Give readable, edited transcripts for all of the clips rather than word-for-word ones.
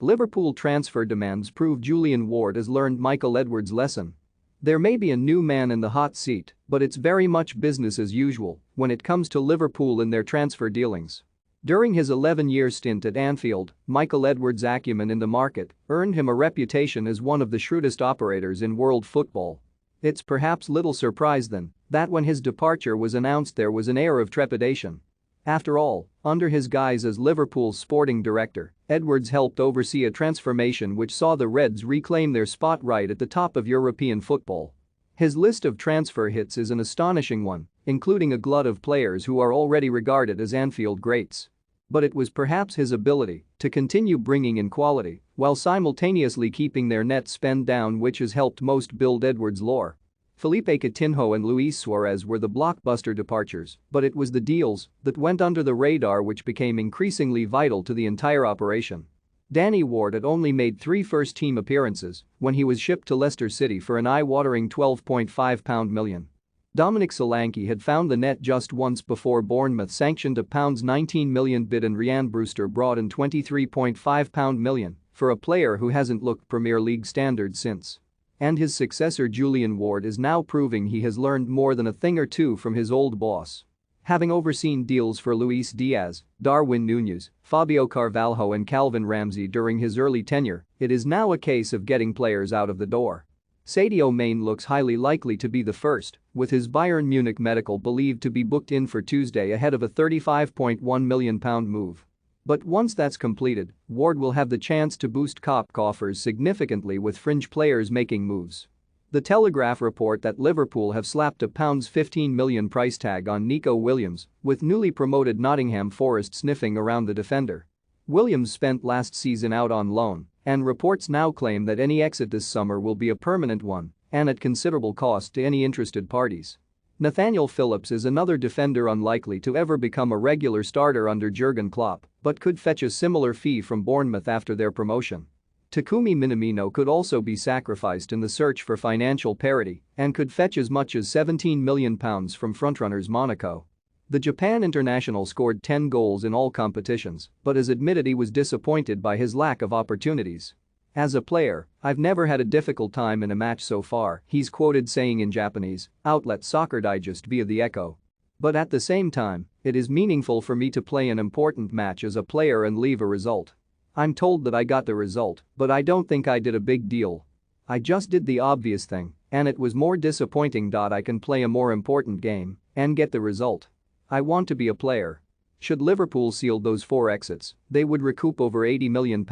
Liverpool transfer demands prove Julian Ward has learned Michael Edwards' lesson. There may be a new man in the hot seat, but it's very much business as usual when it comes to Liverpool in their transfer dealings. During his 11-year stint at Anfield, Michael Edwards' acumen in the market earned him a reputation as one of the shrewdest operators in world football. It's perhaps little surprise then that when his departure was announced there was an air of trepidation. After all, under his guise as Liverpool's sporting director, Edwards helped oversee a transformation which saw the Reds reclaim their spot right at the top of European football. His list of transfer hits is an astonishing one, including a glut of players who are already regarded as Anfield greats. But it was perhaps his ability to continue bringing in quality while simultaneously keeping their net spend down which has helped most build Edwards' lore. Felipe Coutinho and Luis Suarez were the blockbuster departures, but it was the deals that went under the radar which became increasingly vital to the entire operation. Danny Ward had only made 3 first-team appearances when he was shipped to Leicester City for an eye-watering £12.5 million. Dominic Solanke had found the net just once before Bournemouth sanctioned a £19 million bid and Ryan Brewster brought in £23.5 million for a player who hasn't looked Premier League standard since. And his successor Julian Ward is now proving he has learned more than a thing or two from his old boss. Having overseen deals for Luis Diaz, Darwin Núñez, Fabio Carvalho and Calvin Ramsey during his early tenure, it is now a case of getting players out of the door. Sadio Mane looks highly likely to be the first, with his Bayern Munich medical believed to be booked in for Tuesday ahead of a £35.1 million move. But once that's completed, Ward will have the chance to boost COP coffers significantly with fringe players making moves. The Telegraph report that Liverpool have slapped a £15 million price tag on Nico Williams, with newly promoted Nottingham Forest sniffing around the defender. Williams spent last season out on loan, and reports now claim that any exit this summer will be a permanent one and at considerable cost to any interested parties. Nathaniel Phillips is another defender unlikely to ever become a regular starter under Jurgen Klopp, but could fetch a similar fee from Bournemouth after their promotion. Takumi Minamino could also be sacrificed in the search for financial parity and could fetch as much as £17 million from frontrunners Monaco. The Japan international scored 10 goals in all competitions, but has admitted he was disappointed by his lack of opportunities. As a player, I've never had a difficult time in a match so far, he's quoted saying in Japanese outlet Soccer Digest via the Echo. But at the same time, it is meaningful for me to play an important match as a player and leave a result. I'm told that I got the result, but I don't think I did a big deal. I just did the obvious thing, and it was more disappointing. I can play a more important game and get the result. I want to be a player. Should Liverpool seal those 4 exits, they would recoup over £80 million,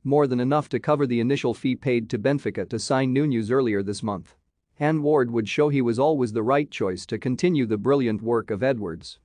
more than enough to cover the initial fee paid to Benfica to sign Núñez earlier this month. And Ward would show he was always the right choice to continue the brilliant work of Edwards.